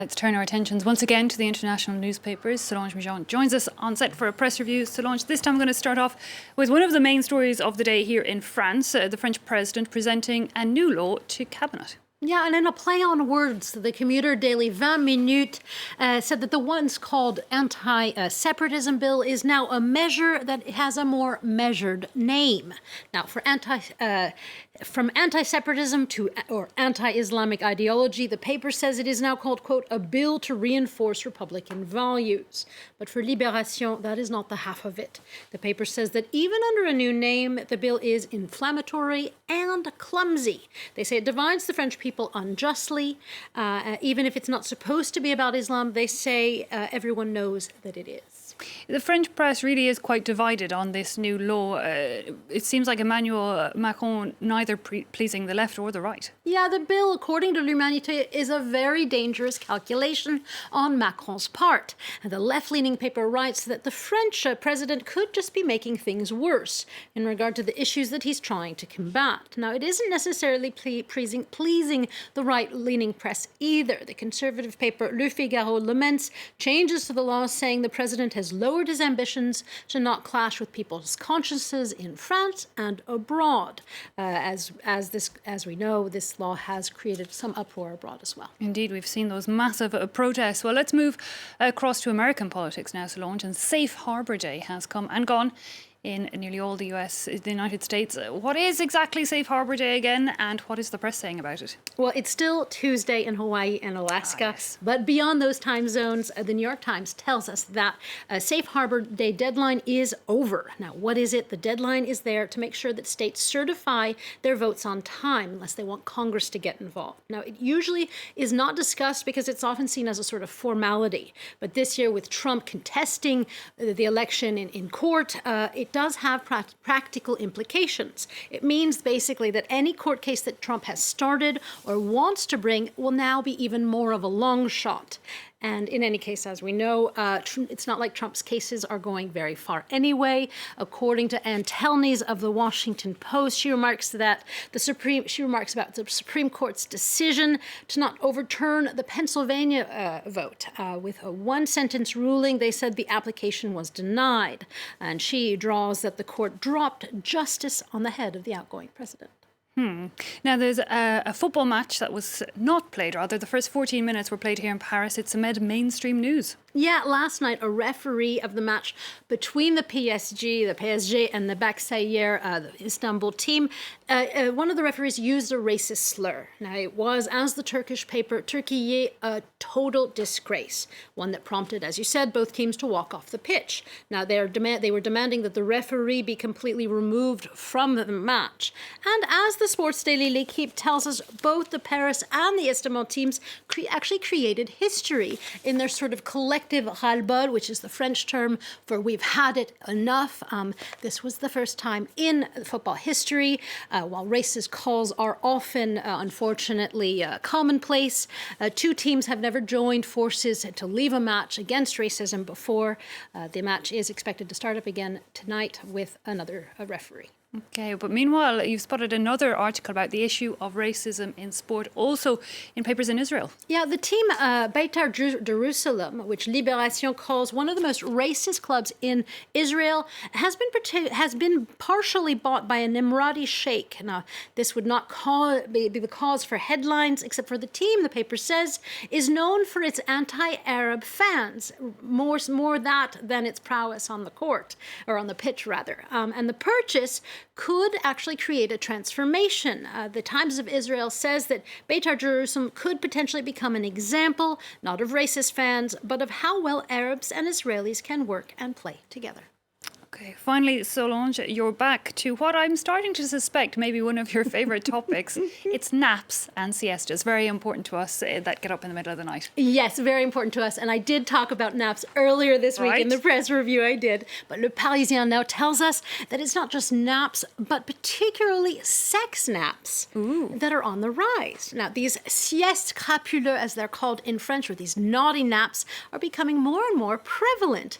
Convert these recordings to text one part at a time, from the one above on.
Let's turn our attentions once again to the international newspapers. Solange Mijon joins us on set for a press review. Solange, this time I'm going to start off with one of the main stories of the day here in France, the French president presenting a new law to cabinet. Yeah, and in a play on words, the commuter daily 20 Minutes said that the once called anti-separatism bill is now a measure that has a more measured name. Now, from anti-separatism or anti-Islamic ideology, the paper says it is now called, quote, a bill to reinforce Republican values. But for Libération, that is not the half of it. The paper says that even under a new name, the bill is inflammatory and clumsy. They say it divides the French people unjustly. Even if it's not supposed to be about Islam, they say everyone knows that it is. The French press really is quite divided on this new law. It seems like Emmanuel Macron neither pleasing the left or the right. Yeah, the bill, according to L'Humanité, is a very dangerous calculation on Macron's part. And the left-leaning paper writes that the French president could just be making things worse in regard to the issues that he's trying to combat. Now, it isn't necessarily pleasing the right-leaning press either. The conservative paper Le Figaro laments changes to the law, saying the president has lowered his ambitions to not clash with people's consciences in France and abroad. As we know, this law has created some uproar abroad as well. Indeed, we've seen those massive protests. Well, let's move across to American politics now, Solange. And Safe Harbor Day has come and gone in nearly all the United States. What is exactly Safe Harbor Day again, and what is the press saying about it? Well, it's still Tuesday in Hawaii and Alaska, yes. But beyond those time zones, the New York Times tells us that Safe Harbor Day deadline is over. Now, what is it? The deadline is there to make sure that states certify their votes on time, unless they want Congress to get involved. Now, it usually is not discussed because it's often seen as a sort of formality. But this year, with Trump contesting the election in court, it does have practical implications. It means basically that any court case that Trump has started or wants to bring will now be even more of a long shot. And in any case, as we know, it's not like Trump's cases are going very far anyway. According to Ann Telney of the Washington Post, she remarks about the Supreme Court's decision to not overturn the Pennsylvania vote. With a one-sentence ruling, they said the application was denied. And she draws that the court dropped justice on the head of the outgoing president. Now, there's a football match that was not played, rather. The first 14 minutes were played here in Paris. It's amid mainstream news. Yeah, last night, a referee of the match between the PSG and the Başakşehir, the Istanbul team, one of the referees used a racist slur. Now, it was, as the Turkish paper, Türkiye, a total disgrace, one that prompted, as you said, both teams to walk off the pitch. Now, they were demanding that the referee be completely removed from the match. And as the Sports Daily L'Equipe tells us, both the Paris and the Istanbul teams actually created history in their sort of collective ras-le-bol, which is the French term for we've had it enough. This was the first time in football history. While racist calls are often, unfortunately, commonplace, two teams have never joined forces to leave a match against racism before. The match is expected to start up again tonight with another referee. Okay, but meanwhile, you've spotted another article about the issue of racism in sport, also in papers in Israel. Yeah, the team Beitar Jerusalem, which Libération calls one of the most racist clubs in Israel, has been partially bought by an Emirati Sheikh. Now, this would not be the cause for headlines, except for the team, the paper says, is known for its anti-Arab fans, more that than its prowess on the court, or on the pitch, rather. And the purchase could actually create a transformation. The Times of Israel says that Beitar Jerusalem could potentially become an example, not of racist fans, but of how well Arabs and Israelis can work and play together. Okay, finally, Solange, you're back to what I'm starting to suspect may be one of your favourite topics. It's naps and siestas, very important to us that get up in the middle of the night. Yes, very important to us. And I did talk about naps earlier this week in the press review I did. But Le Parisien now tells us that it's not just naps, but particularly sex naps that are on the rise. Now, these siestes crapuleuses, as they're called in French, or these naughty naps, are becoming more and more prevalent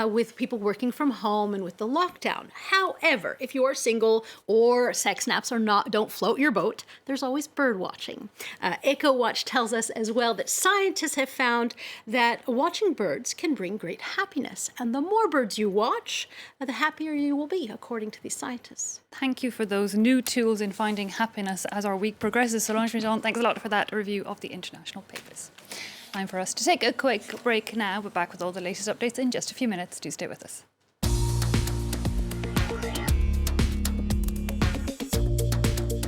with people working from home and with the lockdown. However, if you're single or sex naps don't float your boat, there's always bird watching. EcoWatch tells us as well that scientists have found that watching birds can bring great happiness. And the more birds you watch, the happier you will be, according to these scientists. Thank you for those new tools in finding happiness as our week progresses. Solange Mouton, thanks a lot for that review of the international papers. Time for us to take a quick break now, but back with all the latest updates in just a few minutes. Do stay with us.